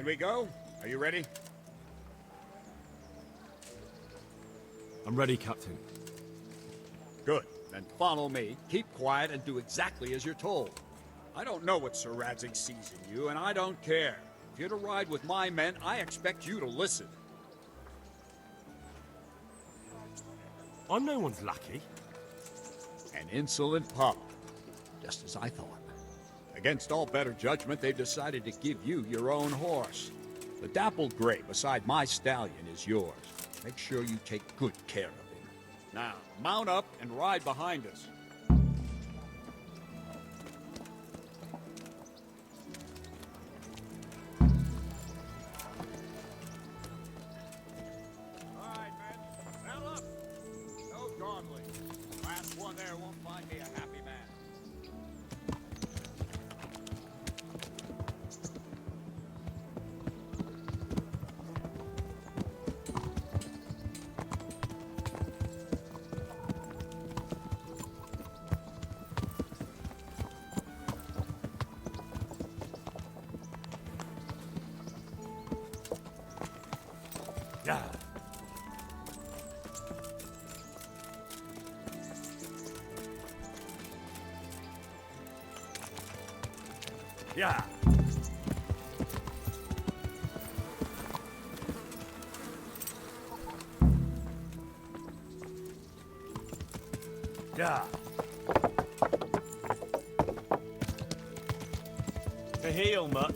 Can we go? Are you ready? I'm ready, Captain. Good. Then follow me, keep quiet, and do exactly as you're told. I don't know what Sir Radzig sees in you, and I don't care. If you're to ride with my men, I expect you to listen. I'm no one's lackey. An insolent pup. Just as I thought. Against all better judgment, they've decided to give you your own horse. The dappled gray beside my stallion is yours. Make sure you take good care of him. Now, mount up and ride behind us. All right, men. Saddle up. No dawdling. Last one there won't find me a happy man. Yeah. Yeah. Yeah. To heel, mutt.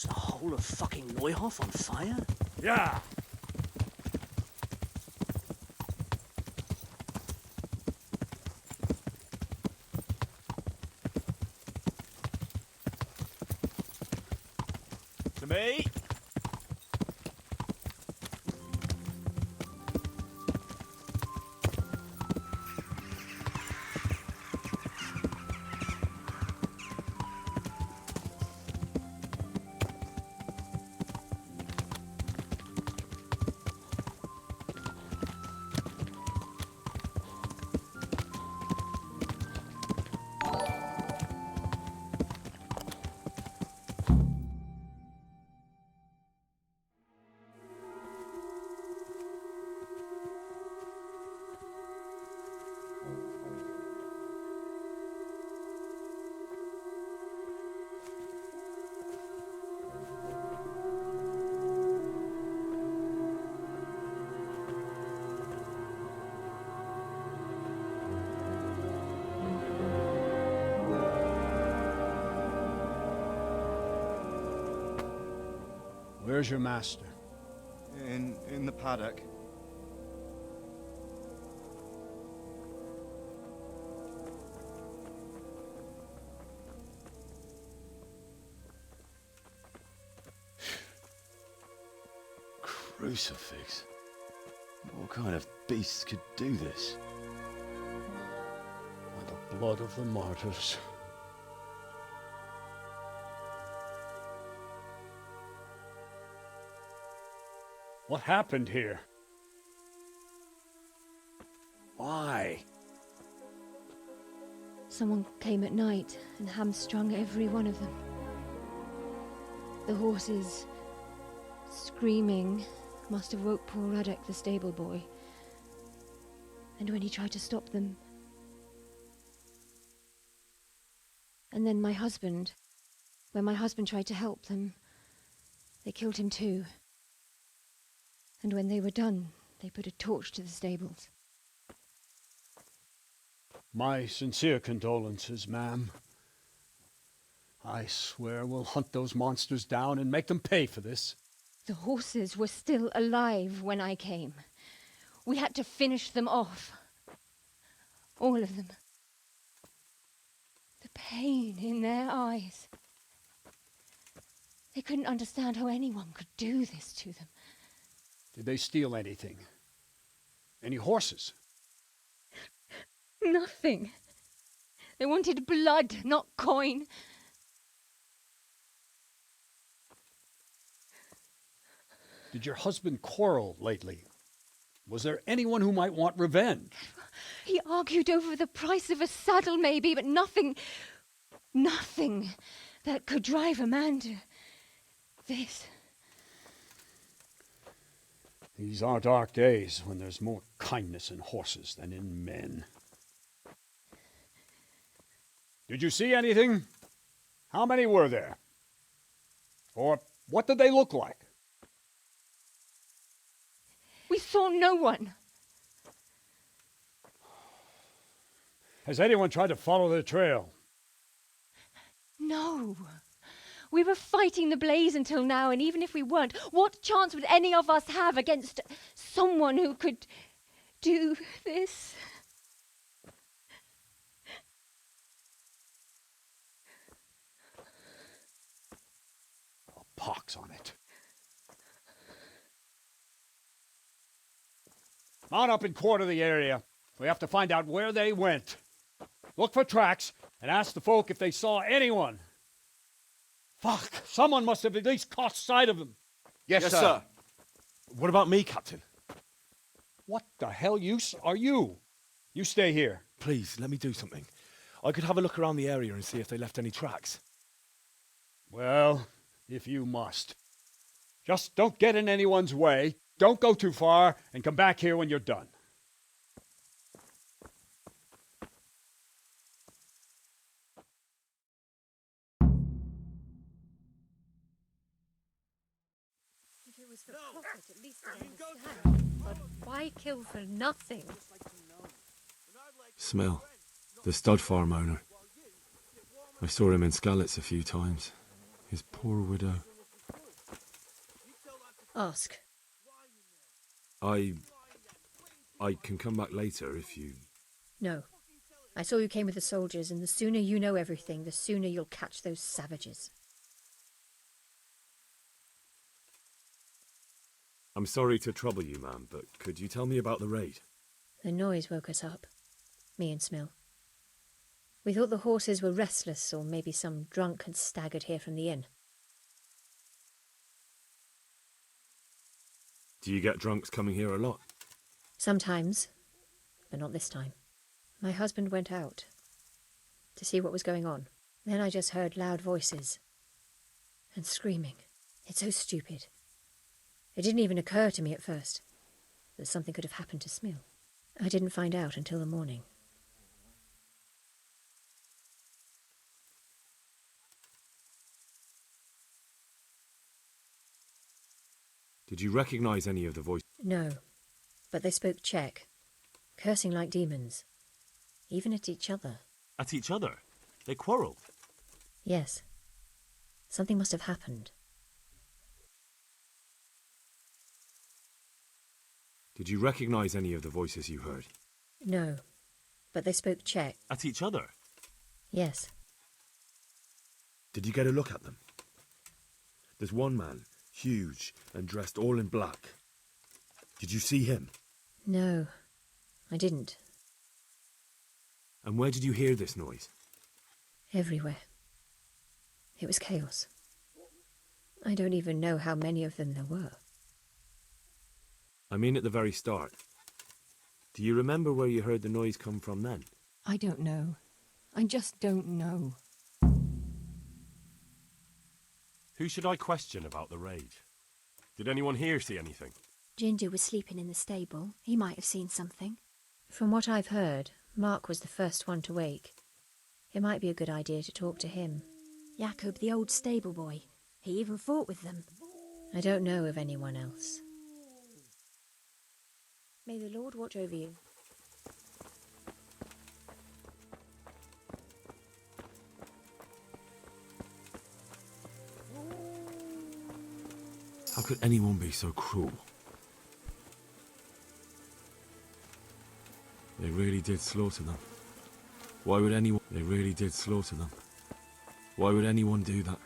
Is the whole of fucking Neuhof on fire? Yeah. To me. Where's your master? In the paddock. Crucifix? What kind of beast could do this? By the blood of the martyrs. What happened here? Why? Someone came at night and hamstrung every one of them. The horses Screaming must have woke poor Ruddock, the stable boy. And when he tried to stop them... And then my husband... When my husband tried to help them, they killed him too. And when they were done, they put a torch to the stables. My sincere condolences, ma'am. I swear we'll hunt those monsters down and make them pay for this. The horses were still alive when I came. We had to finish them off. All of them. The pain in their eyes. They couldn't understand how anyone could do this to them. Did they steal anything? Any horses? Nothing. They wanted blood, not coin. Did your husband quarrel lately? Was there anyone who might want revenge? He argued over the price of a saddle, maybe, but nothing that could drive a man to this. These are dark days when there's more kindness in horses than in men. Did you see anything? How many were there? Or what did they look like? We saw no one. Has anyone tried to follow the trail? No. We were fighting the blaze until now, and even if we weren't, what chance would any of us have against someone who could do this? A pox on it. Mount up and quarter the area. We have to find out where they went. Look for tracks and ask the folk if they saw anyone. Fuck! Someone must have at least caught sight of them. Yes, sir. What about me, Captain? What the hell use are you? You stay here. Please, let me do something. I could have a look around the area and see if they left any tracks. Well, if you must. Just don't get in anyone's way. Don't go too far, and come back here when you're done. If it was for profit, at least I understand. But why kill for nothing? Smell. The stud farm owner. I saw him in Skalitz a few times. His poor widow. Ask. I can come back later if you... No. I saw you came with the soldiers, and the sooner you know everything, the sooner you'll catch those savages. I'm sorry to trouble you, ma'am, but could you tell me about the raid? The noise woke us up. Me and Smill. We thought the horses were restless, or maybe some drunk had staggered here from the inn. Do you get drunks coming here a lot? Sometimes, but not this time. My husband went out to see what was going on. Then I just heard loud voices and screaming. It's so stupid. It didn't even occur to me at first that something could have happened to Smill. I didn't find out until the morning. Did you recognize any of the voices? No, but they spoke Czech, cursing like demons, even at each other. At each other? They quarrelled? Yes. Something must have happened. Did you recognize any of the voices you heard? No, but they spoke Czech. At each other? Yes. Did you get a look at them? There's one man, huge and dressed all in black. Did you see him? No, I didn't. And where did you hear this noise? Everywhere. It was chaos. I don't even know how many of them there were. I mean at the very start. Do you remember where you heard the noise come from then? I don't know. I just don't know. Who should I question about the raid? Did anyone here see anything? Ginger was sleeping in the stable. He might have seen something. From what I've heard, Mark was the first one to wake. It might be a good idea to talk to him. Jacob, the old stable boy. He even fought with them. I don't know of anyone else. May the Lord watch over you. How could anyone be so cruel? They really did slaughter them. Why would anyone... They really did slaughter them. Why would anyone do that?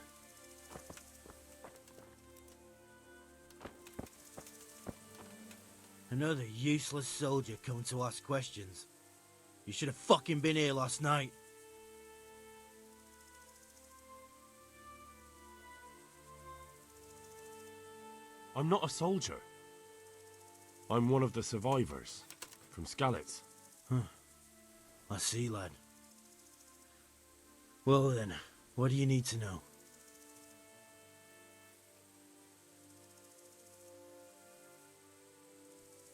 Another useless soldier coming to ask questions. You should have fucking been here last night. I'm not a soldier. I'm one of the survivors. From Skalitz. I see, lad. Well then, what do you need to know?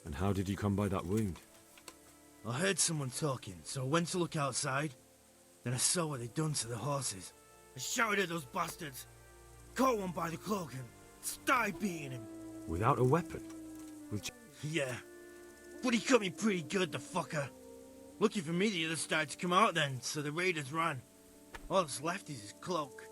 And how did you come by that wound? I heard someone talking, so I went to look outside. Then I saw what they'd done to the horses. I shouted at those bastards, caught one by the cloak and started beating him. Without a weapon? Yeah, but he cut me pretty good, the fucker. Lucky for me, the others started to come out then, so the raiders ran. All that's left is his cloak.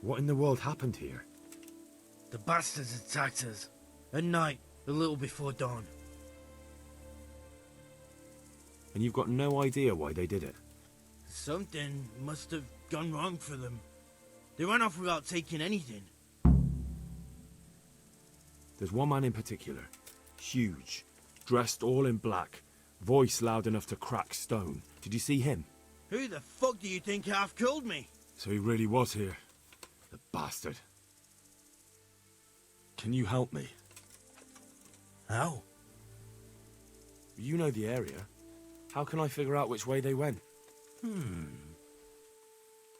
What in the world happened here? The bastards attacked us. At night, a little before dawn. And you've got no idea why they did it? Something must have gone wrong for them. They ran off without taking anything. There's one man in particular. Huge. Dressed all in black. Voice loud enough to crack stone. Did you see him? Who the fuck do you think half killed me? So he really was here. The bastard. Can you help me? How? You know the area. How can I figure out which way they went?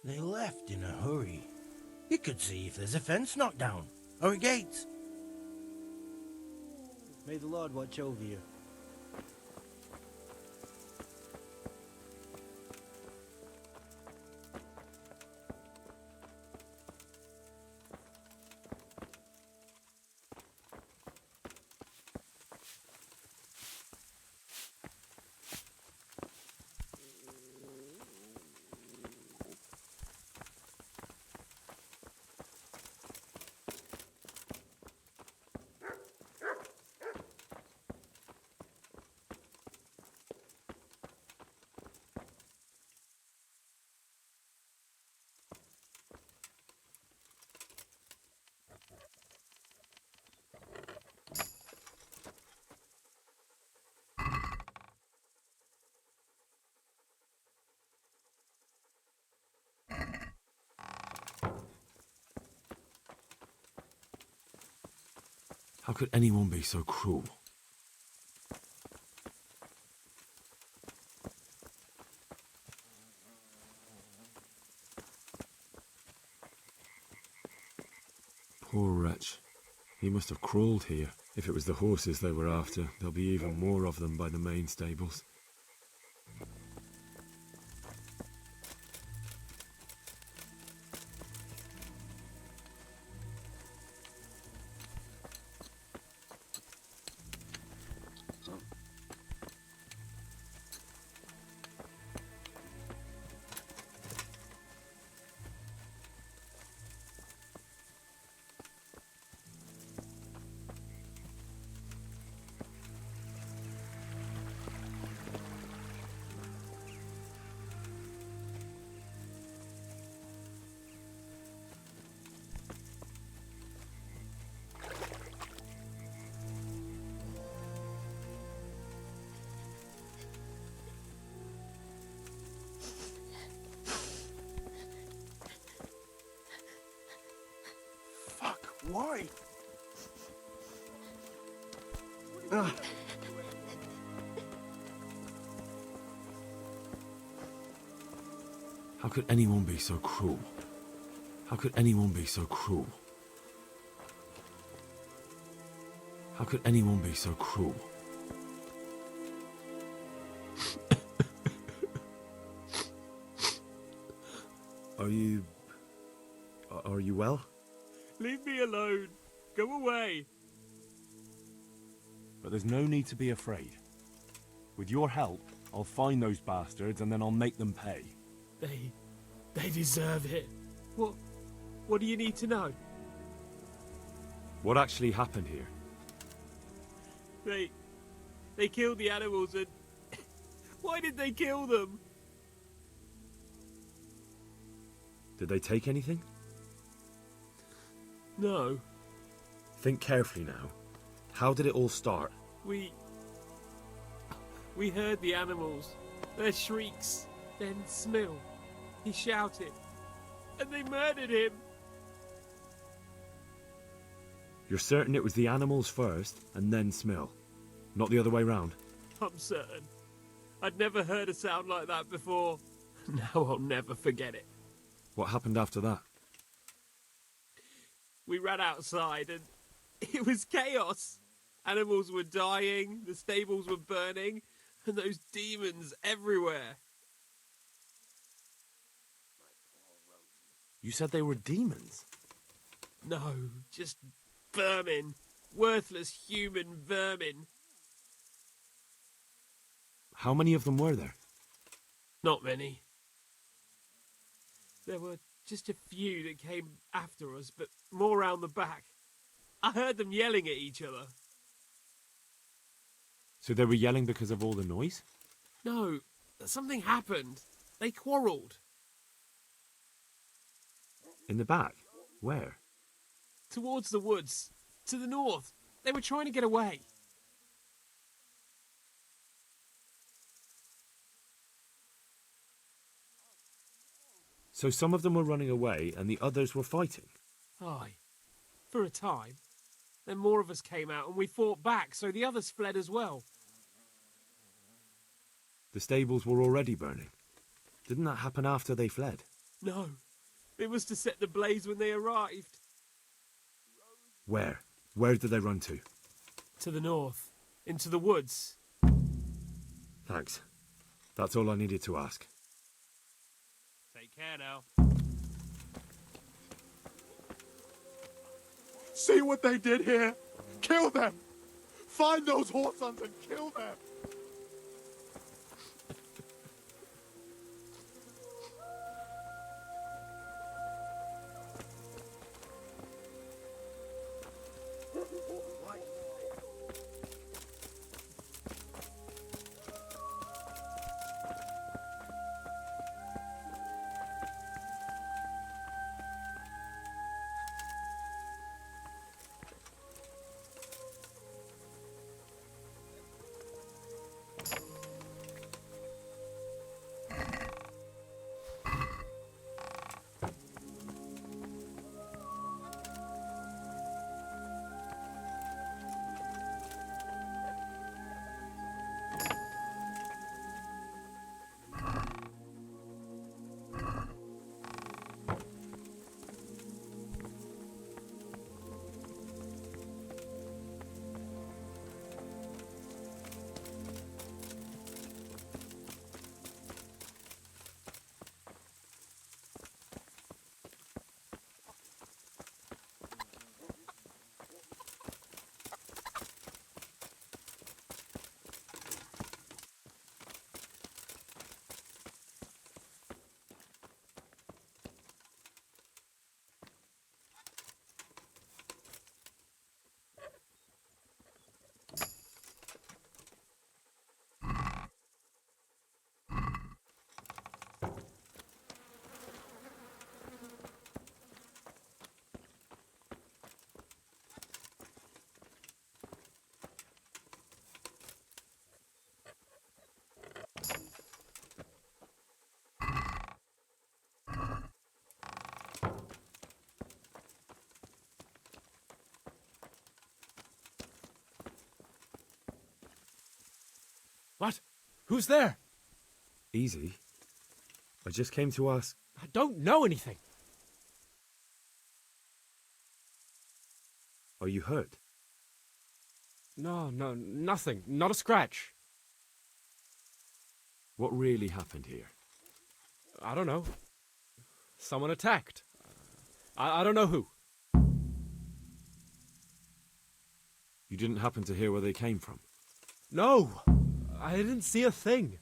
They left in a hurry. You could see if there's a fence knocked down, or a gate. May the Lord watch over you. How could anyone be so cruel? Poor wretch. He must have crawled here. If it was the horses they were after, there'll be even more of them by the main stables. Why? How could anyone be so cruel? How could anyone be so cruel? How could anyone be so cruel? Are you well? Leave me alone. Go away. But there's no need to be afraid. With your help, I'll find those bastards and then I'll make them pay. They deserve it. What do you need to know? What actually happened here? They killed the animals and... Why did they kill them? Did they take anything? No. Think carefully now. How did it all start? We heard the animals, their shrieks, then Smill. He shouted, and they murdered him. You're certain it was the animals first and then Smill, not the other way round? I'm certain. I'd never heard a sound like that before. Now I'll never forget it. What happened after that? We ran outside and it was chaos. Animals were dying, the stables were burning, and those demons everywhere. You said they were demons? No, just vermin. Worthless human vermin. How many of them were there? Not many. There were just a few that came after us, but more round the back. I heard them yelling at each other. So they were yelling because of all the noise? No, something happened. They quarrelled. In the back? Where? Towards the woods. To the north. They were trying to get away. So some of them were running away and the others were fighting? Aye. For a time. Then more of us came out and we fought back, so the others fled as well. The stables were already burning. Didn't that happen after they fled? No. It was to set the blaze when they arrived. Where? Where did they run to? To the north. Into the woods. Thanks. That's all I needed to ask. Take care now. See what they did here? Kill them! Find those whoresons and kill them! What? Who's there? Easy. I just came to ask. I don't know anything. Are you hurt? No, nothing. Not a scratch. What really happened here? I don't know. Someone attacked. I don't know who. You didn't happen to hear where they came from? No, I didn't see a thing.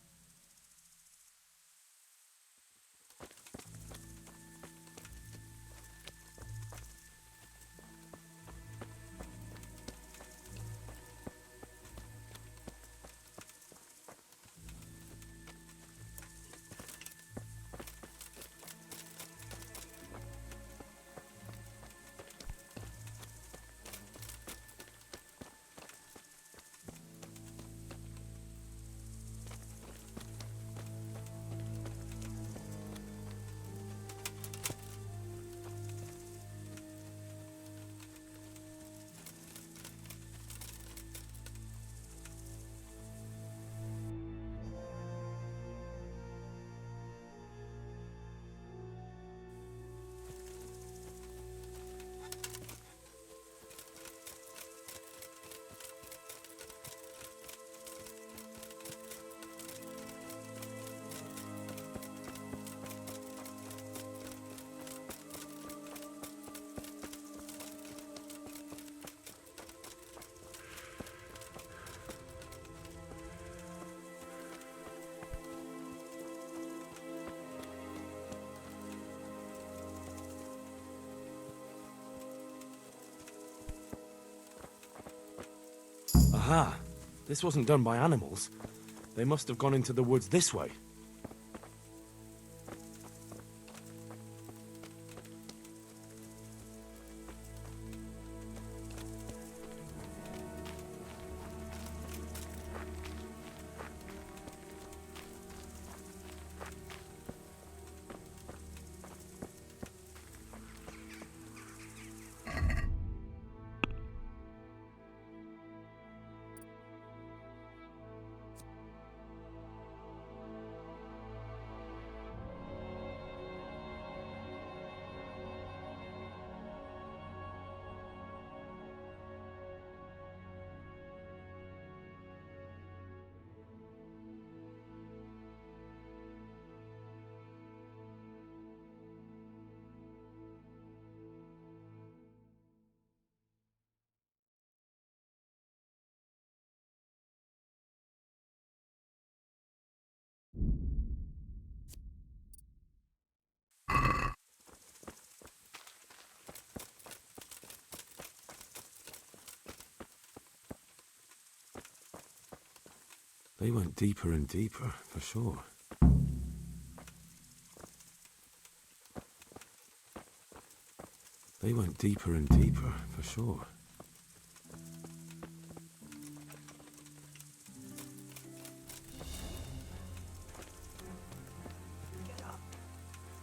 Aha! This wasn't done by animals. They must have gone into the woods this way. They went deeper and deeper, for sure. They went deeper and deeper, for sure. Get up.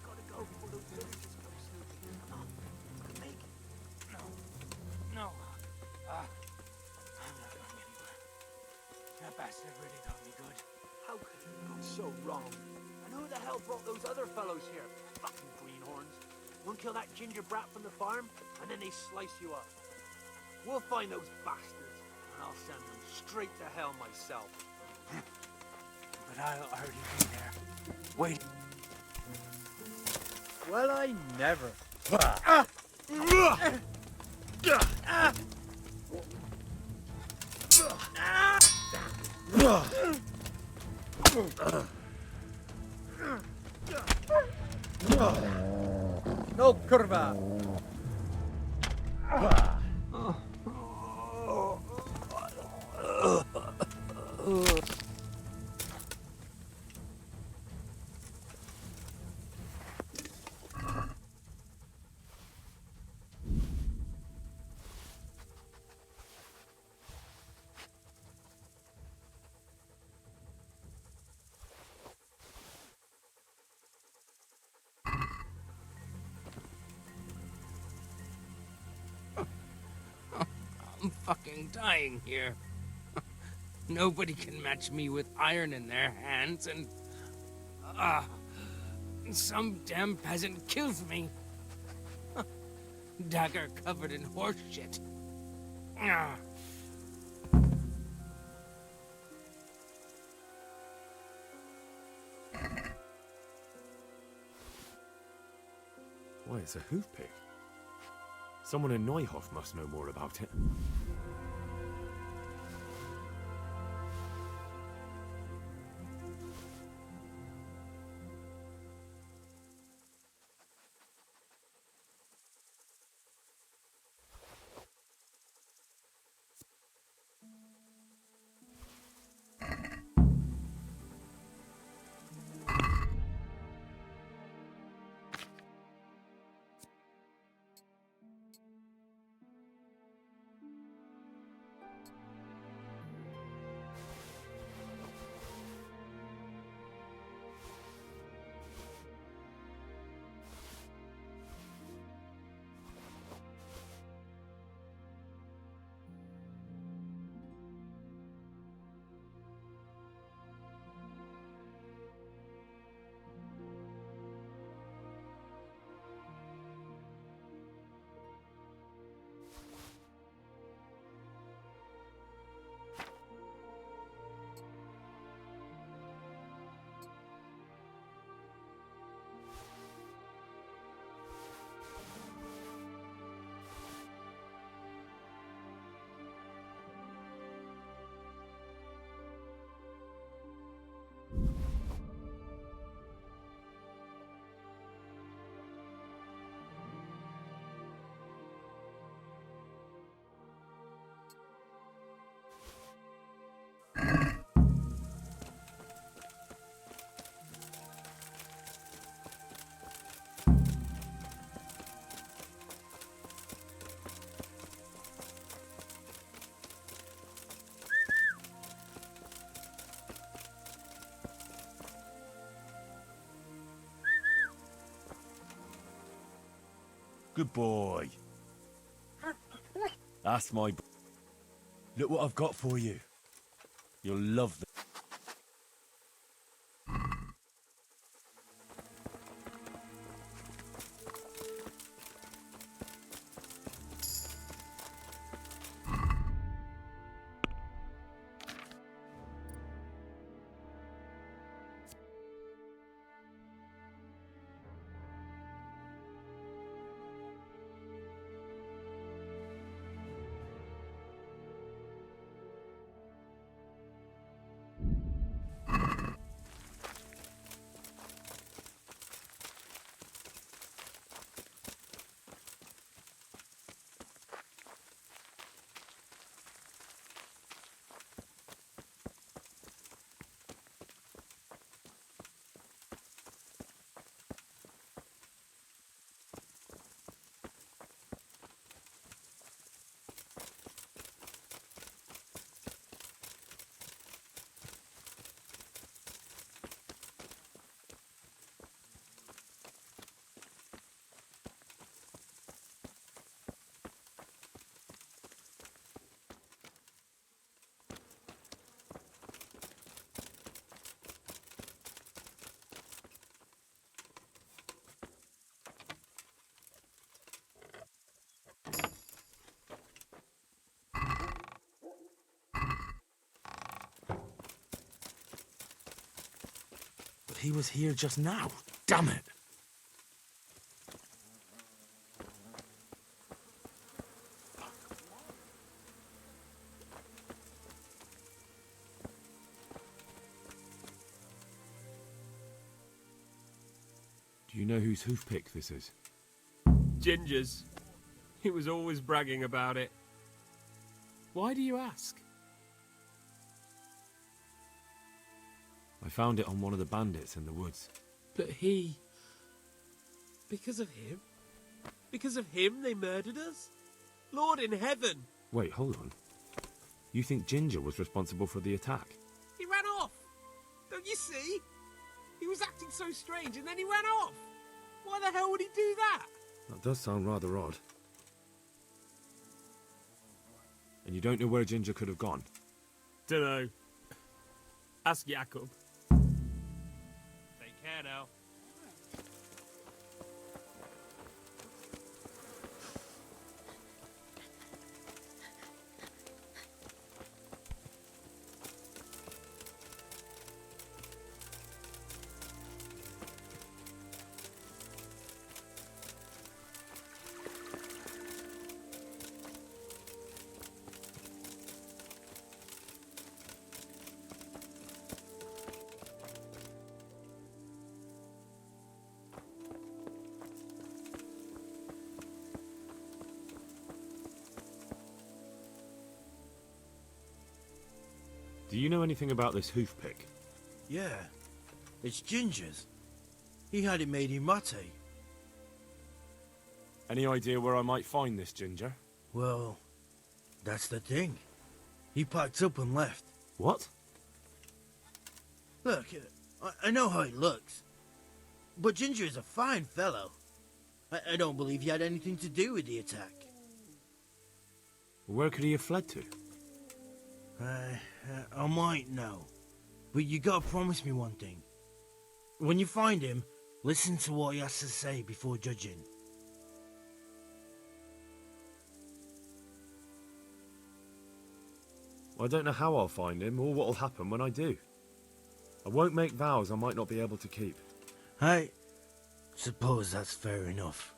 Gotta go before those villagers come snooping. Come on, we'll make it. No. I'm not going anywhere. That bastard really got me good. How could it have gone so wrong? And who the hell brought those other fellows here? Fucking greenhorns. One kill that ginger brat from the farm, and then they slice you up. We'll find those bastards, and I'll send them straight to hell myself. But I'll already be there. Wait. Well, I never. No curva. I'm fucking dying here. Nobody can match me with iron in their hands, and Some damn peasant kills me. Dagger covered in horse shit. Ah. Why, it's a hoof pick. Someone in Neuhof must know more about it. Good boy. That's my... Look what I've got for you. You'll love this. He was here just now. Damn it! Do you know whose hoof pick this is? Ginger's. He was always bragging about it. Why do you ask? I found it on one of the bandits in the woods. But he... Because of him? Because of him they murdered us? Lord in heaven! Wait, hold on. You think Ginger was responsible for the attack? He ran off! Don't you see? He was acting so strange and then he ran off! Why the hell would he do that? That does sound rather odd. And you don't know where Ginger could have gone? Dunno. Ask Jakob. Take care now. Do you know anything about this hoof pick? Yeah, it's Ginger's. He had it made in Mate. Any idea where I might find this Ginger? Well, that's the thing. He packed up and left. What? Look, I know how he looks. But Ginger is a fine fellow. I don't believe he had anything to do with the attack. Where could he have fled to? I might know. But you gotta promise me one thing. When you find him, listen to what he has to say before judging. I don't know how I'll find him or what'll happen when I do. I won't make vows I might not be able to keep. I suppose that's fair enough.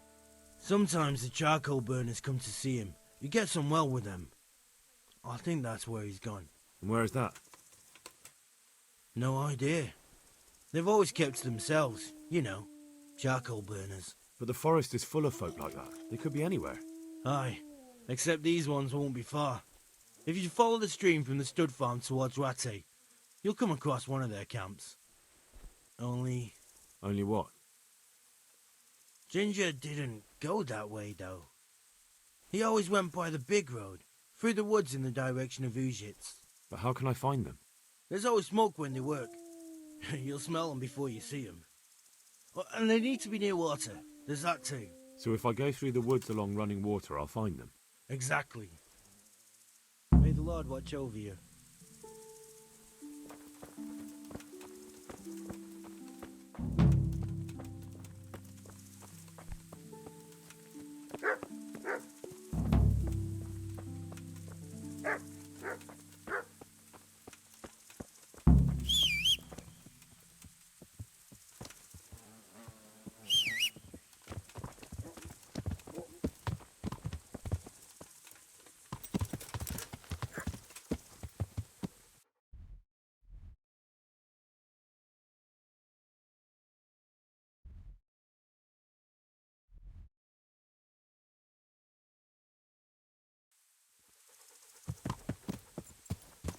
Sometimes the charcoal burners come to see him. You get on well with them. I think that's where he's gone. And where is that? No idea. They've always kept to themselves, you know, charcoal burners. But the forest is full of folk like that. They could be anywhere. Aye, except these ones won't be far. If you follow the stream from the stud farm towards Rate, you'll come across one of their camps. Only Only what? Ginger didn't go that way, though. He always went by the big road, through the woods in the direction of Ujits. But how can I find them? There's always smoke when they work. You'll smell them before you see them. Oh, and they need to be near water. There's that too. So if I go through the woods along running water, I'll find them. Exactly. May the Lord watch over you.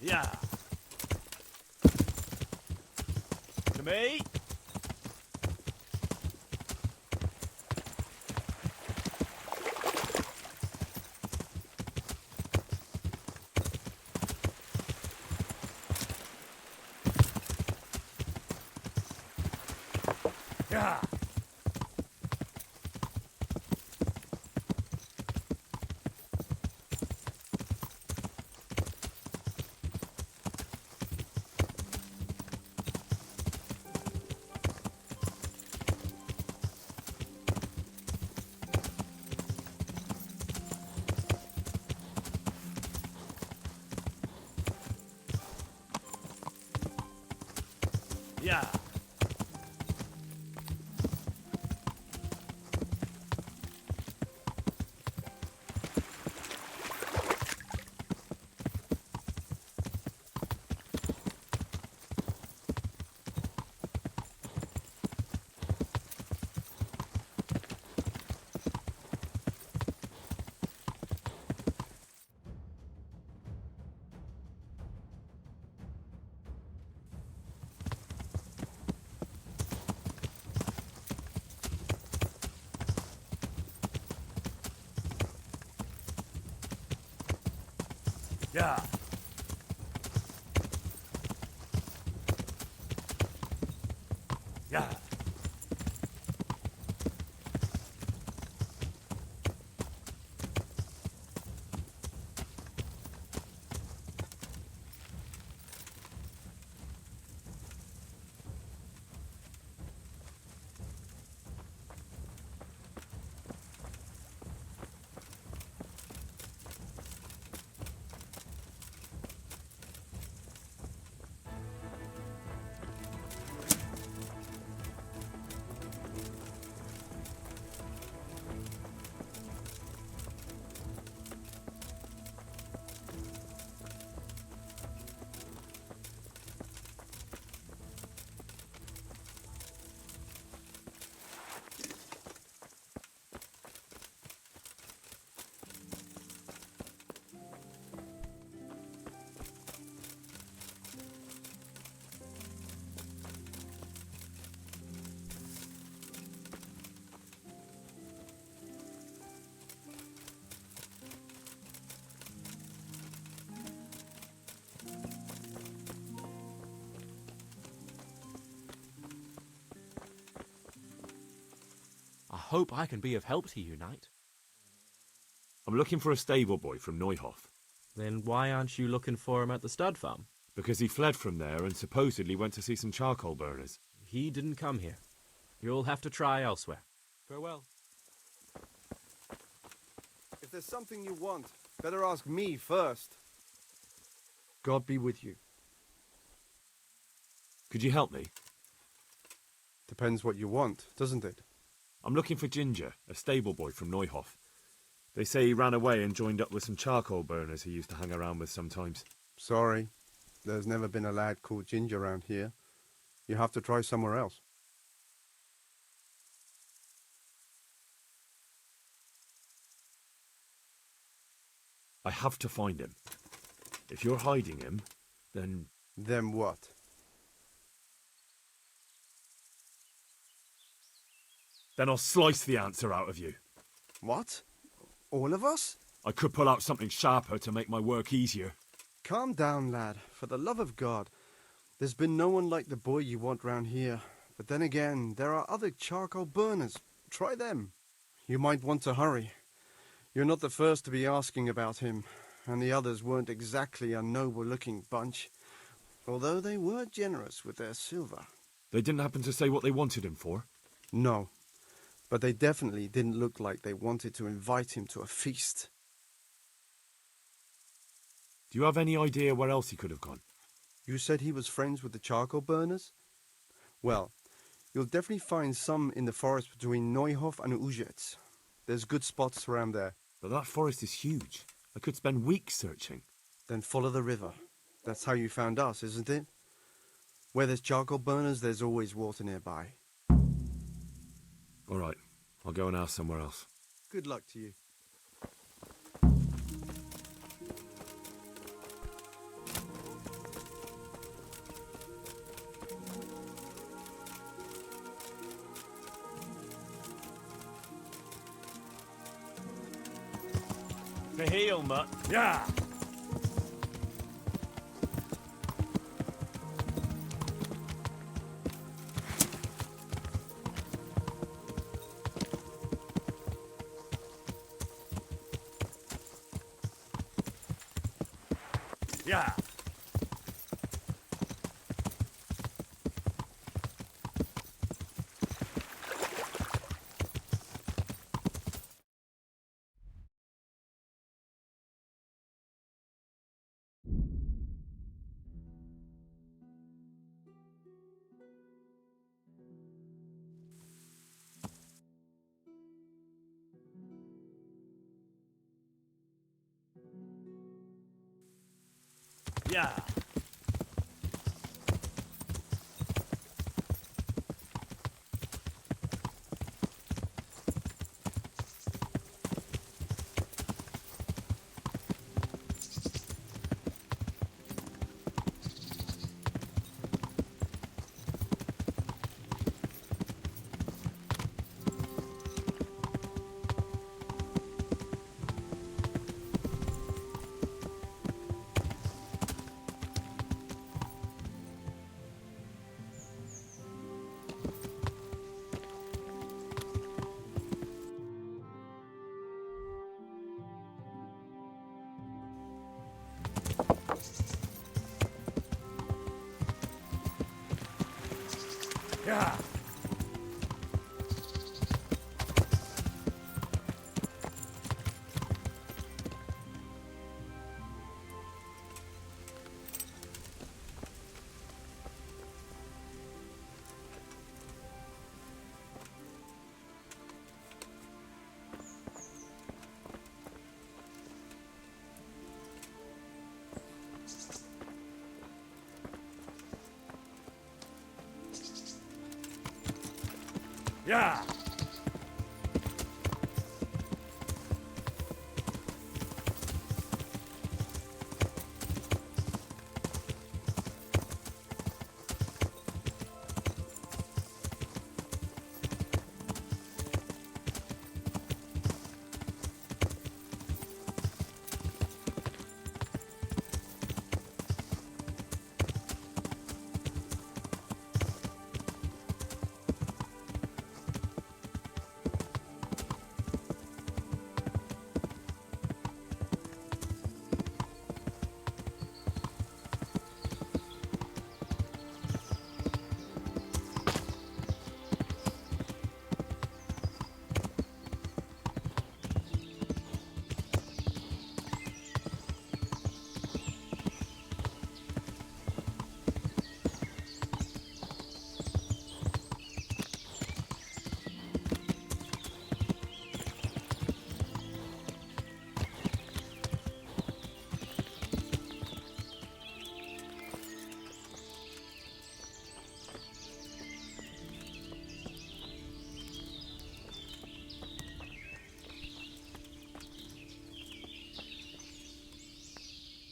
Yeah. To me. Yeah. Yeah. Yeah. Yeah. hope I can be of help to you, knight. I'm looking for a stable boy from Neuhof. Then why aren't you looking for him at the stud farm? Because he fled from there and supposedly went to see some charcoal burners. He didn't come here. You'll have to try elsewhere. Farewell. If there's something you want, better ask me first. God be with you. Could you help me? Depends what you want, doesn't it? I'm looking for Ginger, a stable boy from Neuhof. They say he ran away and joined up with some charcoal burners he used to hang around with sometimes. Sorry, there's never been a lad called Ginger around here. You have to try somewhere else. I have to find him. If you're hiding him, then... Then what? Then I'll slice the answer out of you. What? All of us? I could pull out something sharper to make my work easier. Calm down, lad. For the love of God. There's been no one like the boy you want round here. But then again, there are other charcoal burners. Try them. You might want to hurry. You're not the first to be asking about him, and the others weren't exactly a noble-looking bunch, although they were generous with their silver. They didn't happen to say what they wanted him for? No, but they definitely didn't look like they wanted to invite him to a feast. Do you have any idea where else he could have gone? You said he was friends with the charcoal burners? Well, you'll definitely find some in the forest between Neuhof and Ujetz. There's good spots around there. But that forest is huge. I could spend weeks searching. Then follow the river. That's how you found us, isn't it? Where there's charcoal burners, there's always water nearby. All right, I'll go and ask somewhere else. Good luck to you. To heel, mutt. Yeah! Yeah! Yeah! Yeah! Yeah!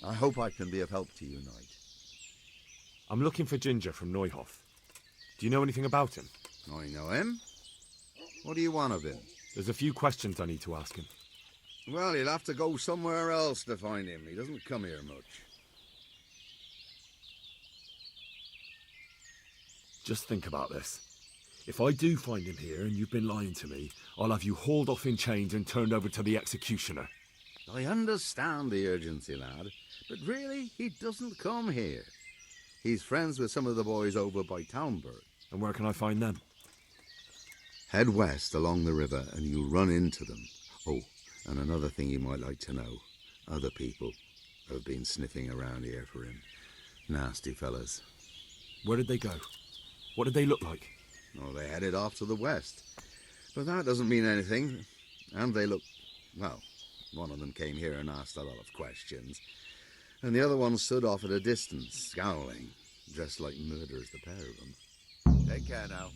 I hope I can be of help to you, Knight. I'm looking for Ginger from Neuhof. Do you know anything about him? I know him. What do you want of him? There's a few questions I need to ask him. Well, you'll have to go somewhere else to find him. He doesn't come here much. Just think about this. If I do find him here and you've been lying to me, I'll have you hauled off in chains and turned over to the executioner. I understand the urgency, lad, but really, he doesn't come here. He's friends with some of the boys over by Townburg. And where can I find them? Head west along the river and you'll run into them. Oh, and another thing you might like to know. Other people have been sniffing around here for him. Nasty fellas. Where did they go? What did they look like? Oh, they headed off to the west. But that doesn't mean anything. And they look... well, one of them came here and asked a lot of questions. And the other one stood off at a distance, scowling, dressed like murderers, the pair of them. Take care now.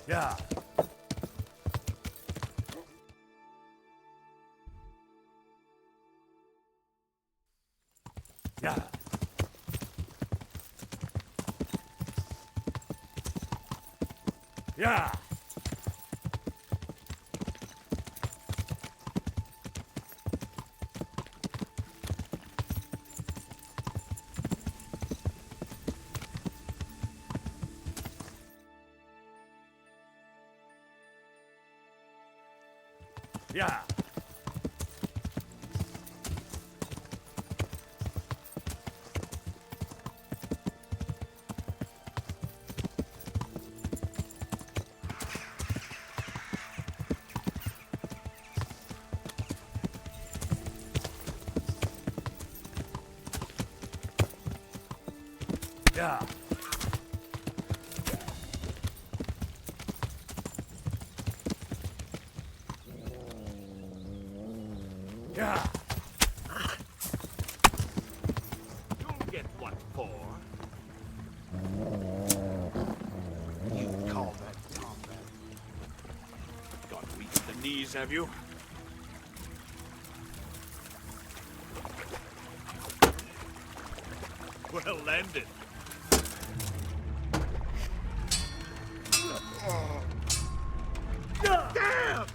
Yeah. Yeah. Yeah. Yeah. Yeah. Yeah. You'll get what for. You call that combat? Got weak at the knees, have you? Well landed. Damn!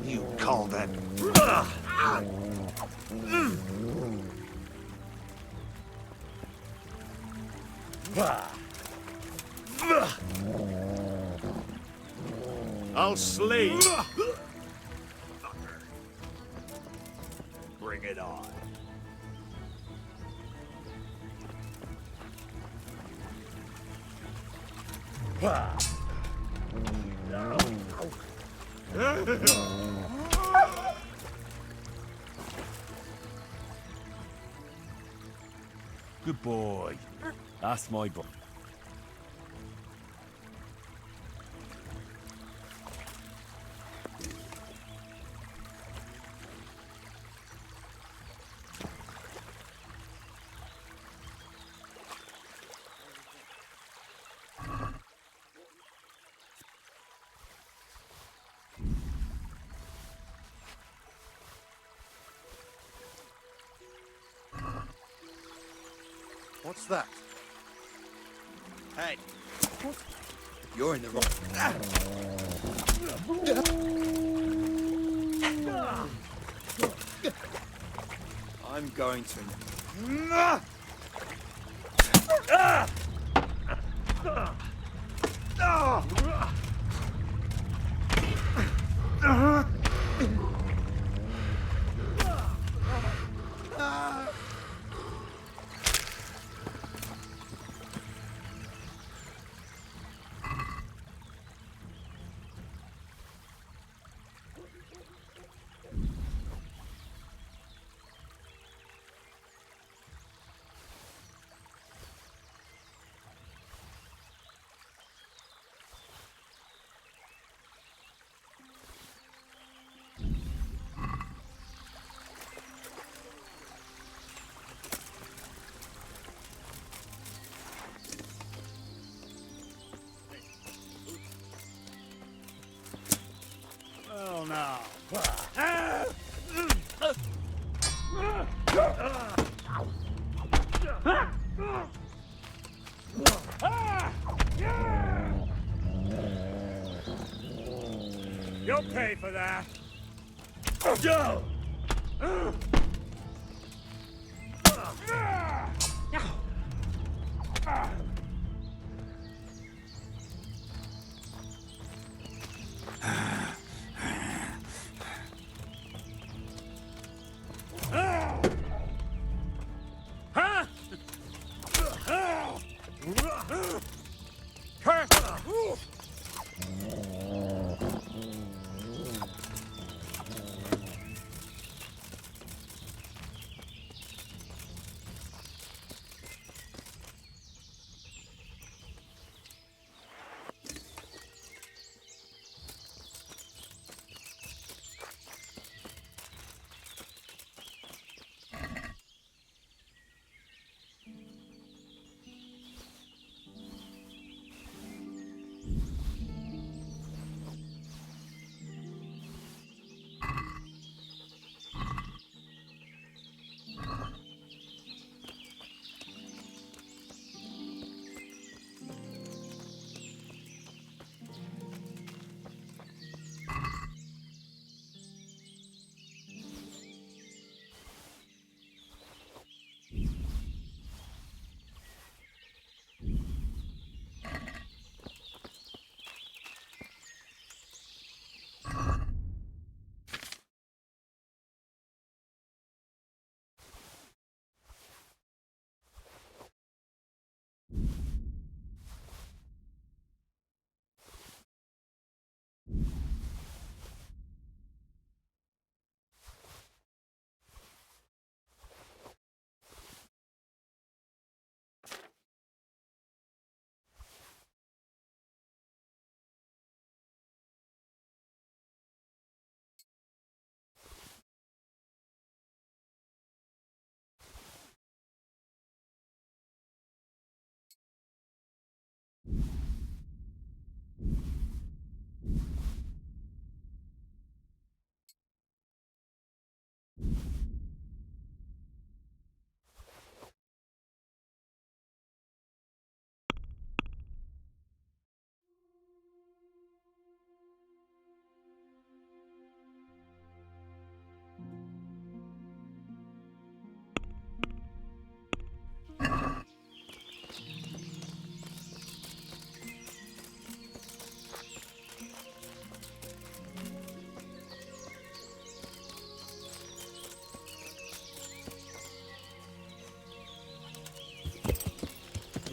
You call that... I'll slay you. Bring it on. Good boy. That's my boy. What's that? Hey, You're in the wrong... I'm going to... Well, now. You'll pay for that. Go!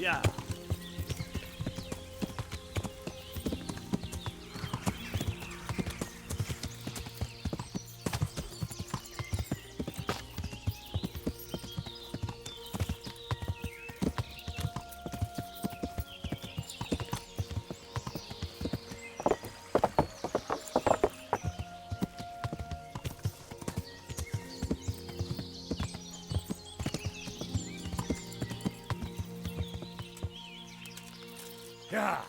Yeah. Yeah.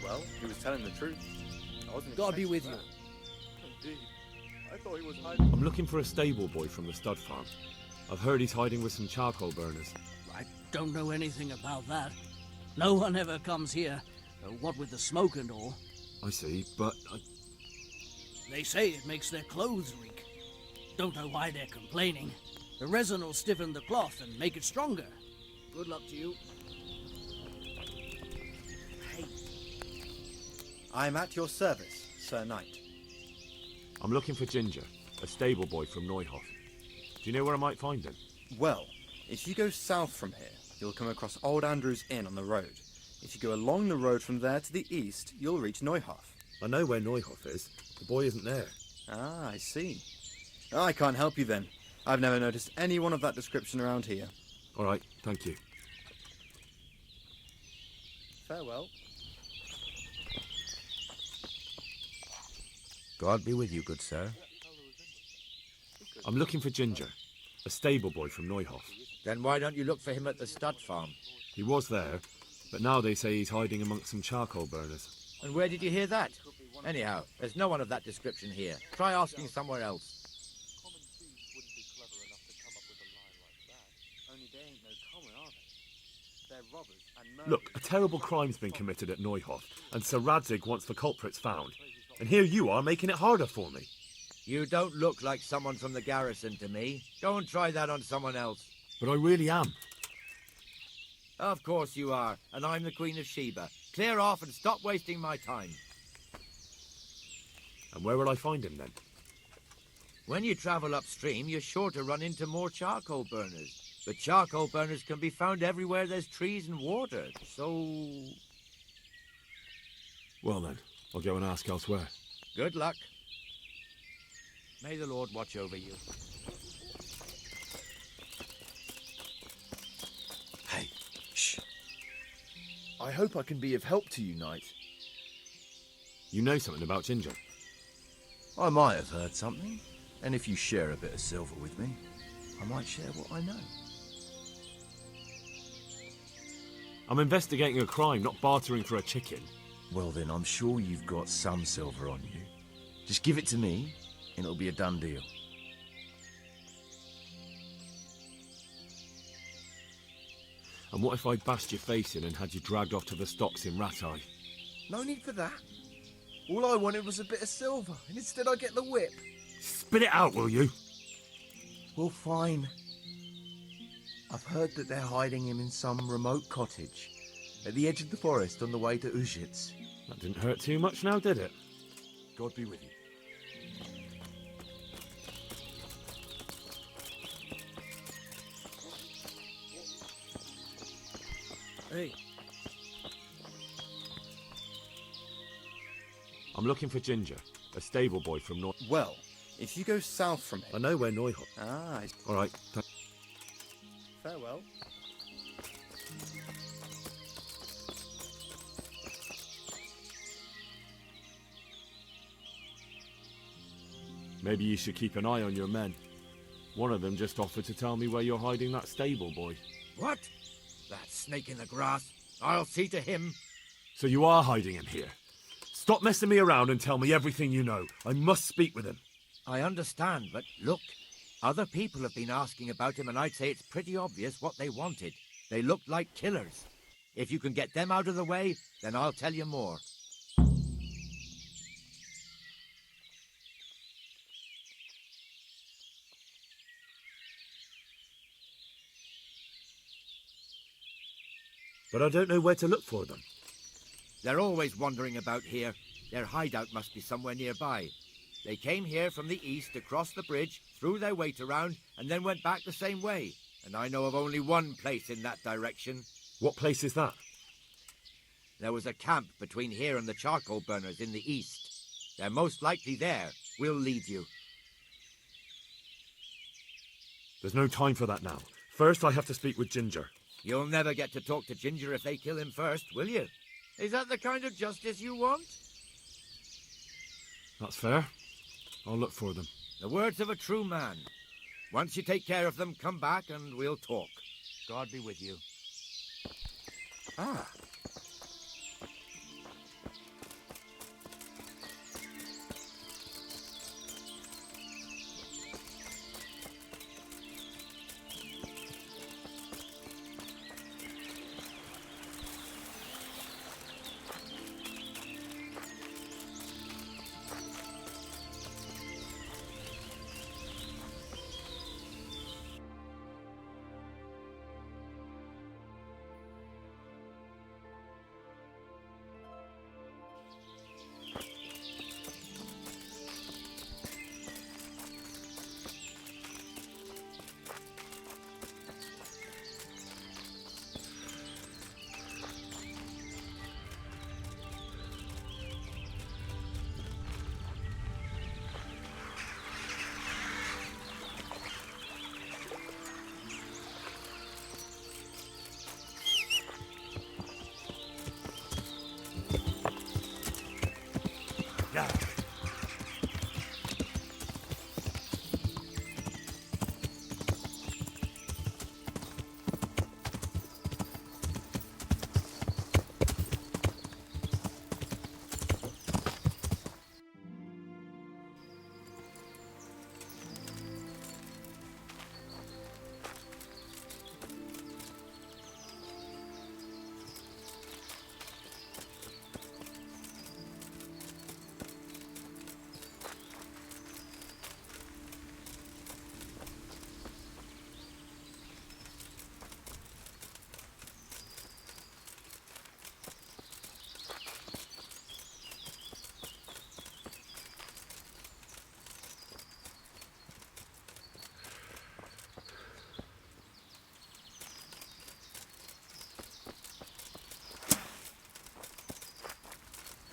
Well, he was telling the truth. I wasn't God be expecting with that. you. Indeed. I thought he was hiding. I'm looking for a stable boy from the stud farm. I've heard he's hiding with some charcoal burners. I don't know anything about that. No one ever comes here. What with the smoke and all. I see, but They say it makes their clothes reek. Don't know why they're complaining. The resin will stiffen the cloth and make it stronger. Good luck to you. Hey. I'm at your service, Sir Knight. I'm looking for Ginger, a stable boy from Neuhof. Do you know where I might find him? Well, if you go south from here, you'll come across Old Andrew's Inn on the road. If you go along the road from there to the east, you'll reach Neuhof. I know where Neuhof is. The boy isn't there. Ah, I see. I can't help you then. I've never noticed anyone of that description around here. All right, thank you. Farewell. God be with you, good sir. I'm looking for Ginger, a stable boy from Neuhof. Then why don't you look for him at the stud farm? He was there, but now they say he's hiding amongst some charcoal burners. And where did you hear that? Anyhow, there's no one of that description here. Try asking somewhere else. Look, a terrible crime's been committed at Neuhof, and Sir Radzig wants the culprits found. And here you are making it harder for me. You don't look like someone from the garrison to me. Go and try that on someone else. But I really am. Of course you are, and I'm the Queen of Sheba. Clear off and stop wasting my time. And where will I find him then? When you travel upstream, you're sure to run into more charcoal burners. But charcoal burners can be found everywhere there's trees and water, so... Well then, I'll go and ask elsewhere. Good luck. May the Lord watch over you. Hey, shh. I hope I can be of help to you, Knight. You know something about Ginger? I might have heard something, and if you share a bit of silver with me, I might share what I know. I'm investigating a crime, not bartering for a chicken. Well then, I'm sure you've got some silver on you. Just give it to me, and it'll be a done deal. And what if I bashed your face in and had you dragged off to the stocks in Ratai? No need for that. All I wanted was a bit of silver, and instead I get the whip. Spit it out, will you? Well, fine. I've heard that they're hiding him in some remote cottage at the edge of the forest on the way to Uzhitz. That didn't hurt too much now, did it? God be with you. Hey. I'm looking for Ginger, a stable boy from Neuhof. Well, if you go south from here... I know where Neuhof. Ah, All right. Farewell. Maybe you should keep an eye on your men. One of them just offered to tell me where you're hiding that stable boy. What? That snake in the grass? I'll see to him. So you are hiding him here? Stop messing me around and tell me everything you know. I must speak with him. I understand, but look. Other people have been asking about him, and I'd say it's pretty obvious what they wanted. They looked like killers. If you can get them out of the way, then I'll tell you more. But I don't know where to look for them. They're always wandering about here. Their hideout must be somewhere nearby. They came here from the east, across the bridge, threw their weight around, and then went back the same way. And I know of only one place in that direction. What place is that? There was a camp between here and the charcoal burners in the east. They're most likely there. We'll lead you. There's no time for that now. First, I have to speak with Ginger. You'll never get to talk to Ginger if they kill him first, will you? Is that the kind of justice you want? That's fair. I'll look for them. The words of a true man. Once you take care of them, come back and we'll talk. God be with you. Ah.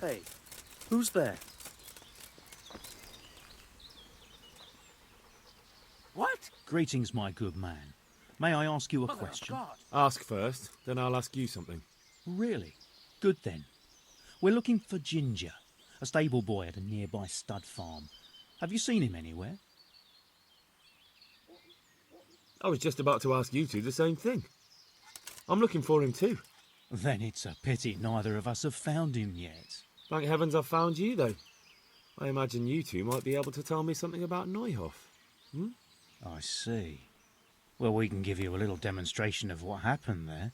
Hey, who's there? What? Greetings, my good man. May I ask you a question? Ask first, then I'll ask you something. Really? Good then. We're looking for Ginger, a stable boy at a nearby stud farm. Have you seen him anywhere? I was just about to ask you two the same thing. I'm looking for him too. Then it's a pity neither of us have found him yet. Thank heavens I've found you, though. I imagine you two might be able to tell me something about Neuhof. Hmm? I see. Well, we can give you a little demonstration of what happened there.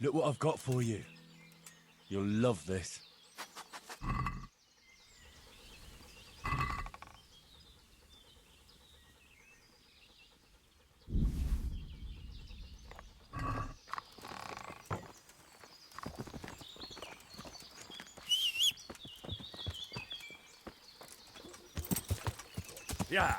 Look what I've got for you. You'll love this. Yeah.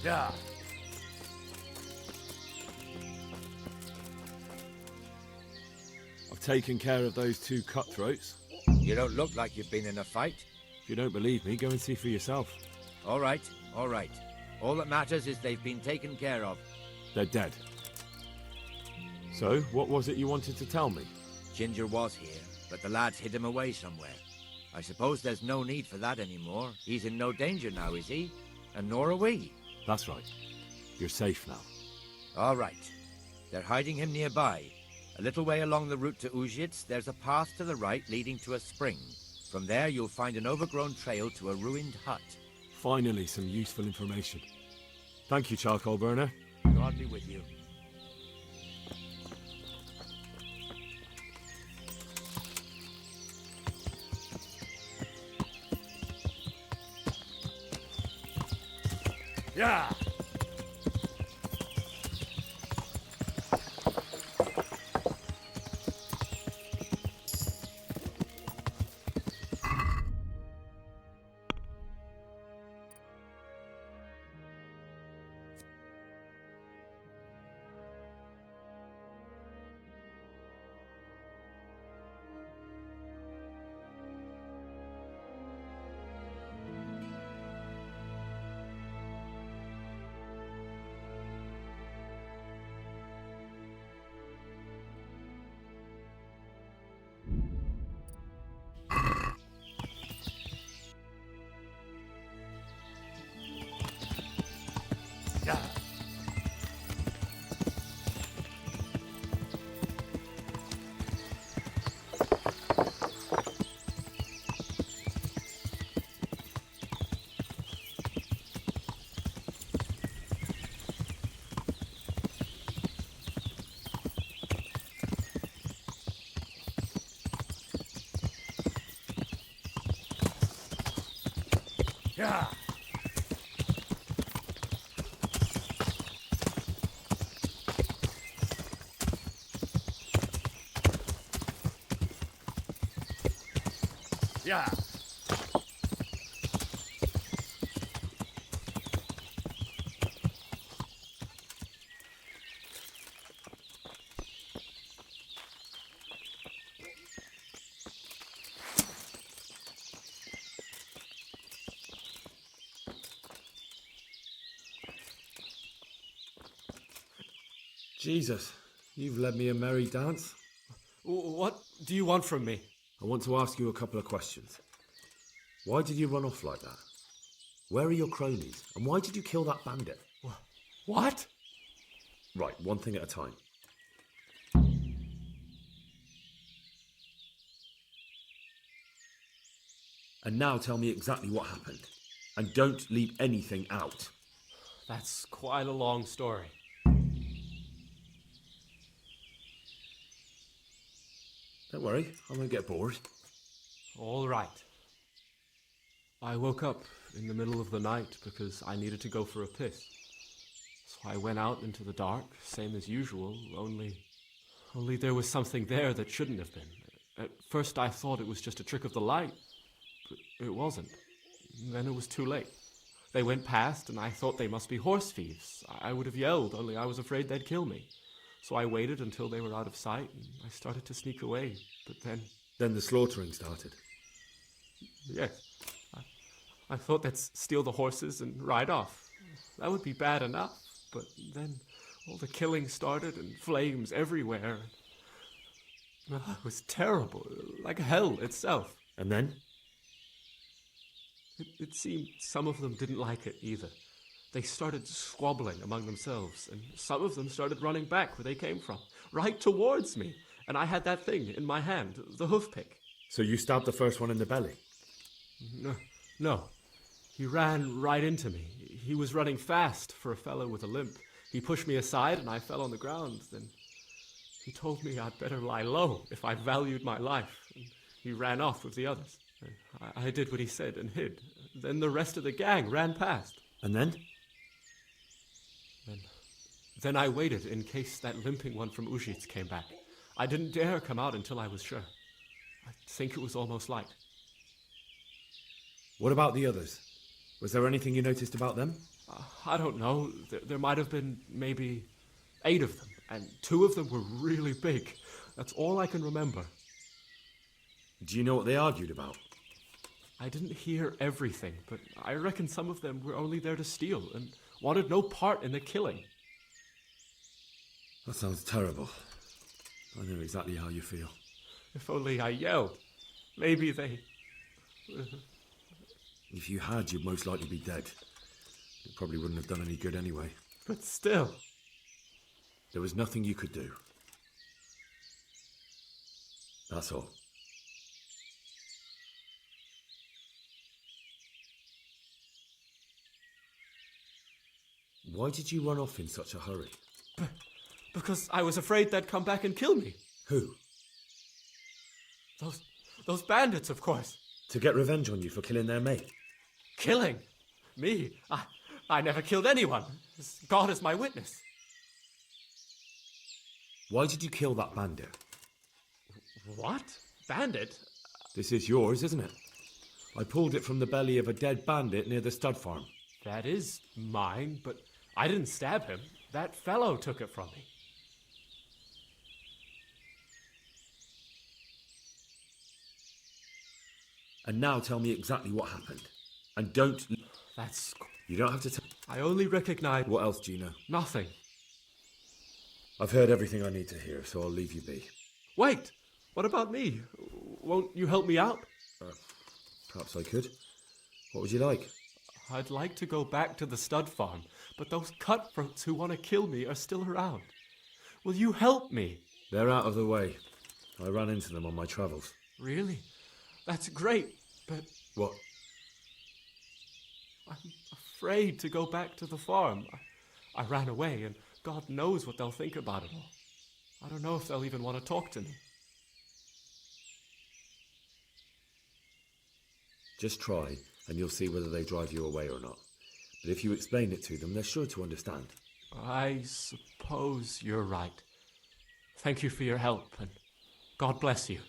Yeah. I've taken care of those two cutthroats. You don't look like you've been in a fight. If you don't believe me, go and see for yourself. All right, all right. All that matters is they've been taken care of. They're dead. So, what was it you wanted to tell me? Ginger was here, but the lads hid him away somewhere. I suppose there's no need for that anymore. He's in no danger now, is he? And nor are we. That's right. You're safe now. All right. They're hiding him nearby. A little way along the route to Uzhitz, there's a path to the right leading to a spring. From there, you'll find an overgrown trail to a ruined hut. Finally, some useful information. Thank you, charcoal burner. God be with you. Yeah. Yeah. Yeah. Yeah. Jesus, you've led me a merry dance. What do you want from me? I want to ask you a couple of questions. Why did you run off like that? Where are your cronies? And why did you kill that bandit? What? Right, one thing at a time. And now tell me exactly what happened. And don't leave anything out. That's quite a long story. Don't worry, I won't get bored. All right. I woke up in the middle of the night because I needed to go for a piss. So I went out into the dark, same as usual, only there was something there that shouldn't have been. At first I thought it was just a trick of the light, but it wasn't. Then it was too late. They went past and I thought they must be horse thieves. I would have yelled, only I was afraid they'd kill me. So I waited until they were out of sight and I started to sneak away, but then... Then the slaughtering started? Yes. I thought they'd steal the horses and ride off. That would be bad enough, but then all the killing started and flames everywhere. It was terrible, like hell itself. And then? It seemed some of them didn't like it either. They started squabbling among themselves, and some of them started running back where they came from, right towards me. And I had that thing in my hand, the hoof pick. So you stabbed the first one in the belly? No. He ran right into me. He was running fast for a fellow with a limp. He pushed me aside and I fell on the ground. Then he told me I'd better lie low if I valued my life. And he ran off with the others. I did what he said and hid. Then the rest of the gang ran past. And then? Then I waited in case that limping one from Ujits came back. I didn't dare come out until I was sure. I think it was almost light. What about the others? Was there anything you noticed about them? I don't know. There might have been maybe 8 of them, and 2 of them were really big. That's all I can remember. Do you know what they argued about? I didn't hear everything, but I reckon some of them were only there to steal and wanted no part in the killing. That sounds terrible. I know exactly how you feel. If only I yelled. Maybe they... If you had, you'd most likely be dead. It probably wouldn't have done any good anyway. But still... There was nothing you could do. That's all. Why did you run off in such a hurry? Because I was afraid they'd come back and kill me. Who? Those bandits, of course. To get revenge on you for killing their mate? Killing? Me? I never killed anyone. God is my witness. Why did you kill that bandit? What? Bandit? This is yours, isn't it? I pulled it from the belly of a dead bandit near the stud farm. That is mine, but I didn't stab him. That fellow took it from me. And now tell me exactly what happened. And don't... That's... You don't have to tell... I only recognize... What else do you know? Nothing. I've heard everything I need to hear, so I'll leave you be. Wait! What about me? Won't you help me out? Perhaps I could. What would you like? I'd like to go back to the stud farm, but those cutthroats who want to kill me are still around. Will you help me? They're out of the way. I ran into them on my travels. Really? That's great, but... What? I'm afraid to go back to the farm. I ran away, and God knows what they'll think about it all. I don't know if they'll even want to talk to me. Just try, and you'll see whether they drive you away or not. But if you explain it to them, they're sure to understand. I suppose you're right. Thank you for your help, and God bless you.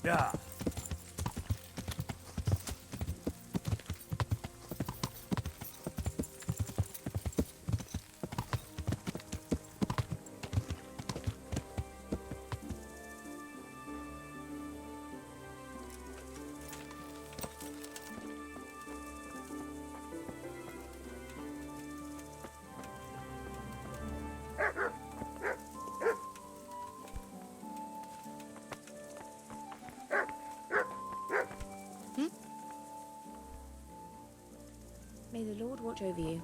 Yeah. May the Lord watch over you.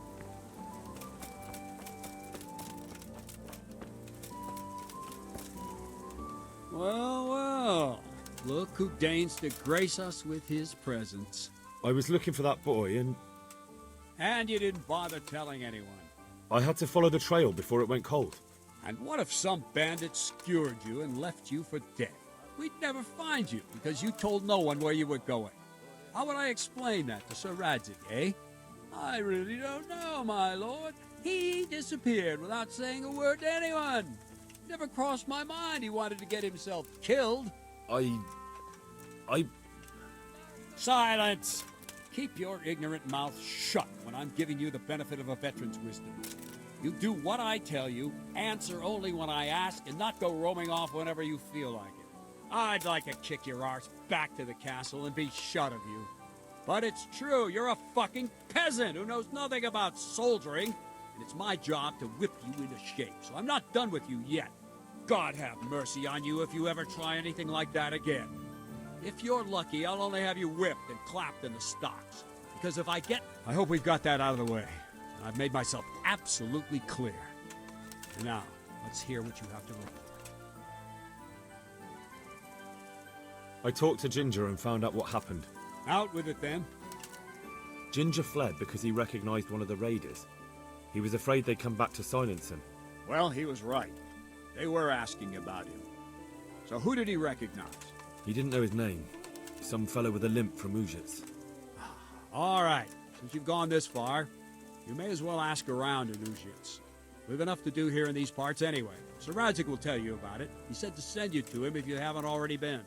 Well, well. Look who deigns to grace us with his presence. I was looking for that boy, and And you didn't bother telling anyone. I had to follow the trail before it went cold. And what if some bandit skewered you and left you for dead? We'd never find you because you told no one where you were going. How would I explain that to Sir Radzig, eh? I really don't know, my lord. He disappeared without saying a word to anyone. Never crossed my mind he wanted to get himself killed. I... Silence! Keep your ignorant mouth shut when I'm giving you the benefit of a veteran's wisdom. You do what I tell you, answer only when I ask, and not go roaming off whenever you feel like it. I'd like to kick your arse back to the castle and be shut of you. But it's true, you're a fucking peasant who knows nothing about soldiering, and it's my job to whip you into shape, so I'm not done with you yet. God have mercy on you if you ever try anything like that again. If you're lucky, I'll only have you whipped and clapped in the stocks. Because if I get... I hope we've got that out of the way. I've made myself absolutely clear. And now, let's hear what you have to report. I talked to Ginger and found out what happened. Out with it, then. Ginger fled because he recognized one of the raiders. He was afraid they'd come back to silence him. Well, he was right. They were asking about him. So who did he recognize? He didn't know his name. Some fellow with a limp from Ujits. All right, since you've gone this far, you may as well ask around in Ujits. We've enough to do here in these parts anyway. Sir Radzik will tell you about it. He said to send you to him if you haven't already been.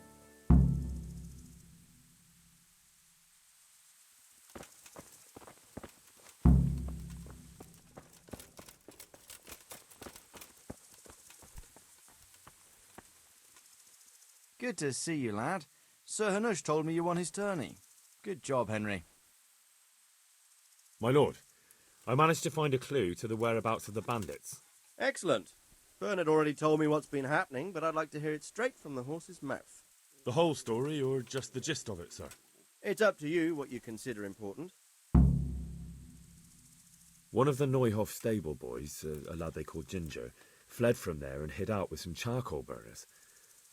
Good to see you, lad. Sir Hanush told me you won his tourney. Good job, Henry. My lord, I managed to find a clue to the whereabouts of the bandits. Excellent. Bernard already told me what's been happening, but I'd like to hear it straight from the horse's mouth. The whole story, or just the gist of it, sir? It's up to you what you consider important. One of the Neuhof stable boys, a lad they called Ginger, fled from there and hid out with some charcoal burners.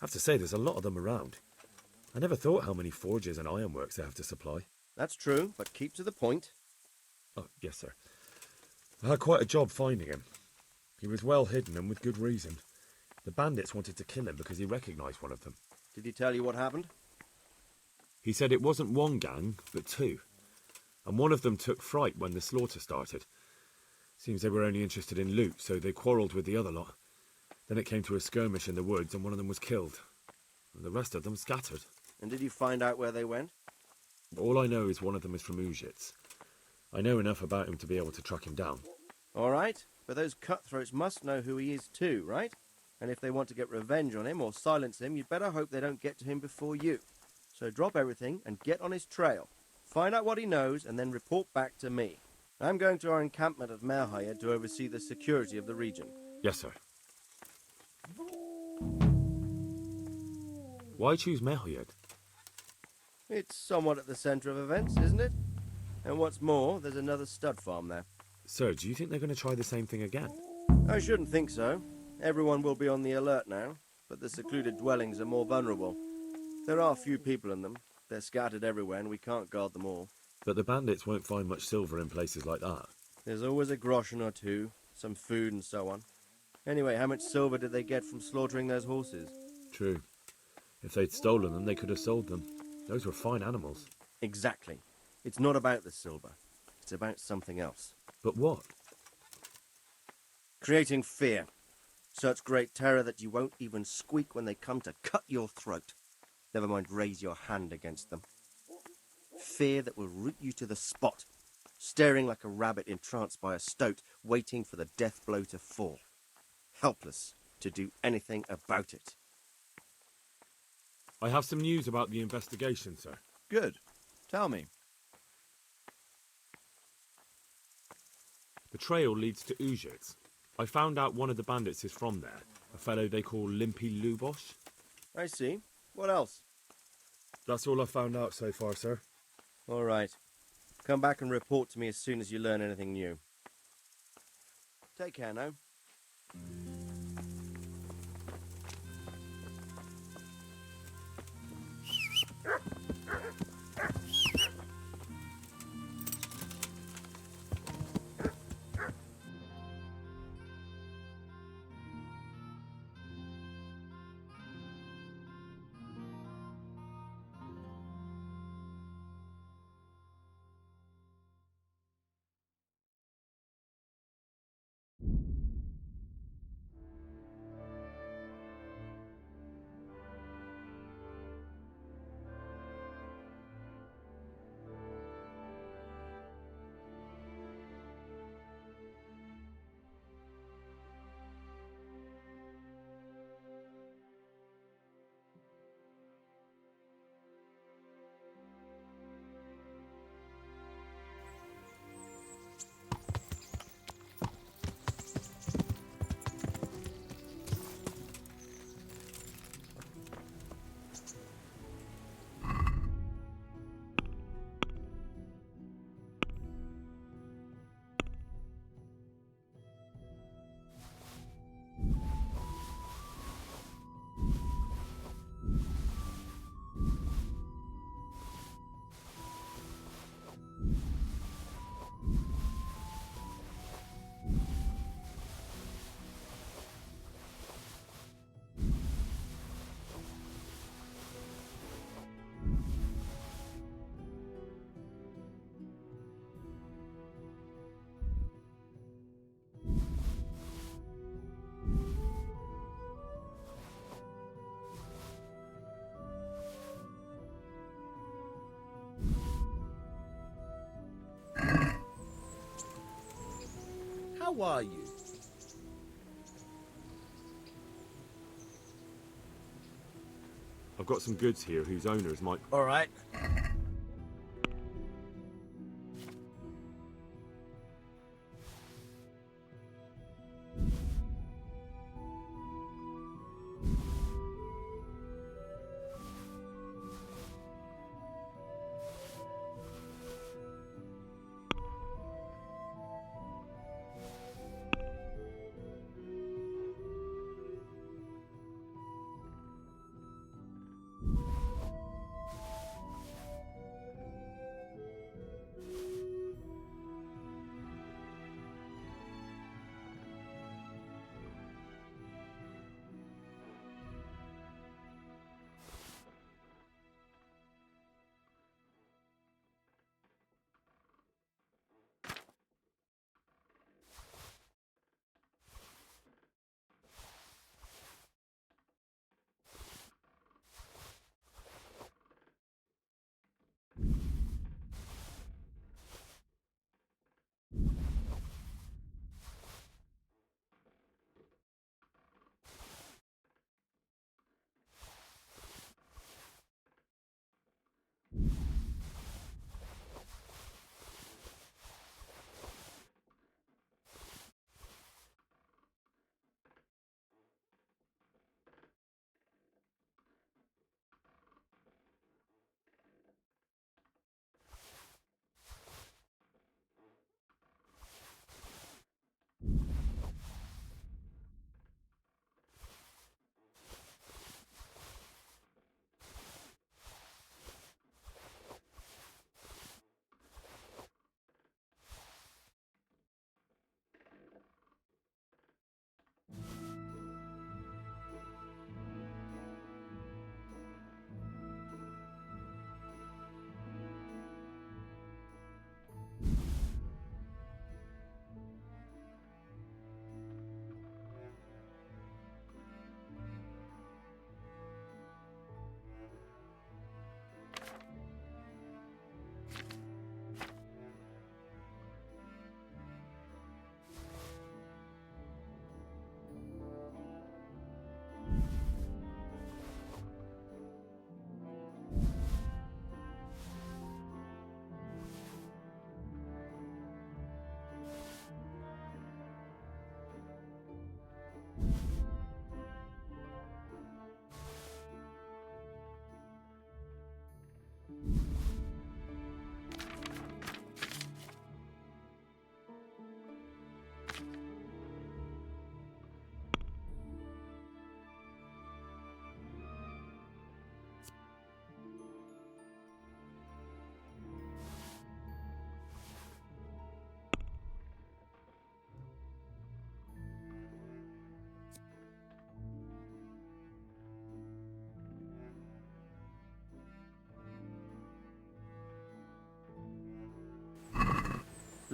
I have to say, there's a lot of them around. I never thought how many forges and ironworks they have to supply. That's true, but keep to the point. Oh, yes, sir. I had quite a job finding him. He was well hidden and with good reason. The bandits wanted to kill him because he recognised one of them. Did he tell you what happened? He said it wasn't one gang, but two. And one of them took fright when the slaughter started. Seems they were only interested in loot, so they quarrelled with the other lot. Then it came to a skirmish in the woods and one of them was killed. And the rest of them scattered. And did you find out where they went? All I know is one of them is from Ujits. I know enough about him to be able to track him down. All right, but those cutthroats must know who he is too, right? And if they want to get revenge on him or silence him, you'd better hope they don't get to him before you. So drop everything and get on his trail. Find out what he knows and then report back to me. I'm going to our encampment at Merhayed to oversee the security of the region. Yes, sir. Why choose Merhayed? It's somewhat at the centre of events, isn't it? And what's more, there's another stud farm there. Sir, do you think they're going to try the same thing again? I shouldn't think so. Everyone will be on the alert now, but the secluded dwellings are more vulnerable. There are few people in them. They're scattered everywhere and we can't guard them all. But the bandits won't find much silver in places like that. There's always a groschen or two, some food and so on. Anyway, how much silver did they get from slaughtering those horses? True. If they'd stolen them, they could have sold them. Those were fine animals. Exactly. It's not about the silver. It's about something else. But what? Creating fear. Such great terror that you won't even squeak when they come to cut your throat. Never mind raise your hand against them. Fear that will root you to the spot, staring like a rabbit entranced by a stoat, waiting for the death blow to fall. Helpless to do anything about it. I have some news about the investigation, sir. Good. Tell me. The trail leads to Ujits. I found out one of the bandits is from there, a fellow they call Limpy Lubosh. I see. What else? That's all I found out so far, sir. All right. Come back and report to me as soon as you learn anything new. Take care now. How are you? I've got some goods here whose owners might... All right.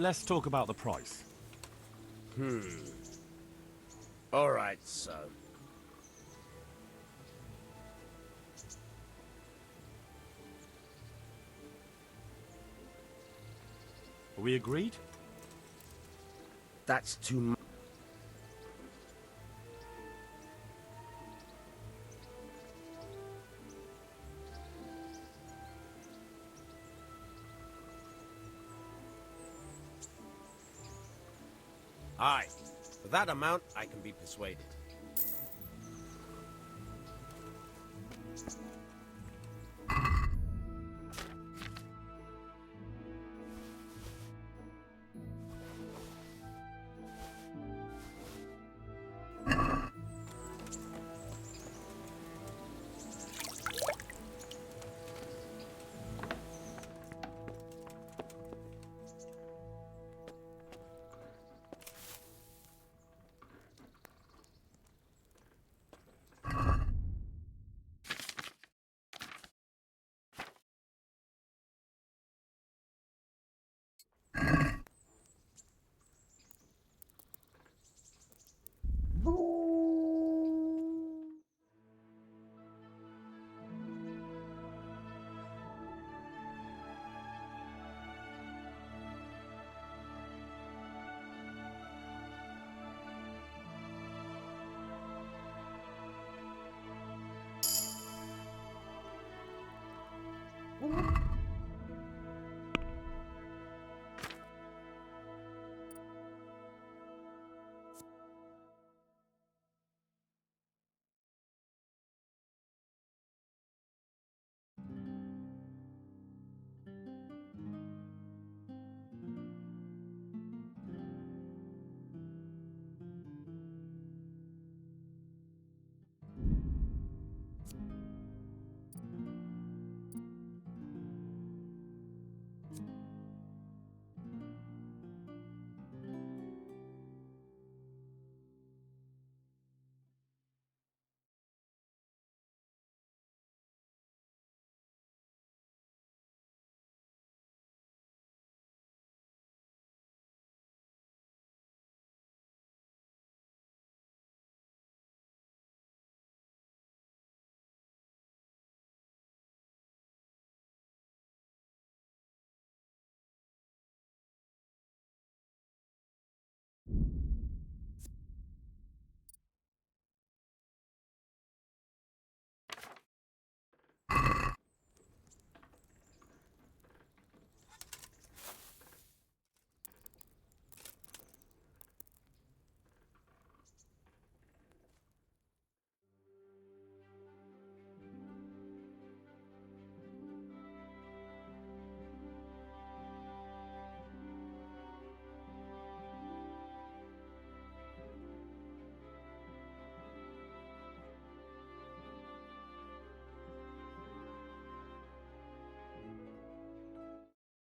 Let's talk about the price. All right, so. Are we agreed? That's too much. Aye. For that amount, I can be persuaded.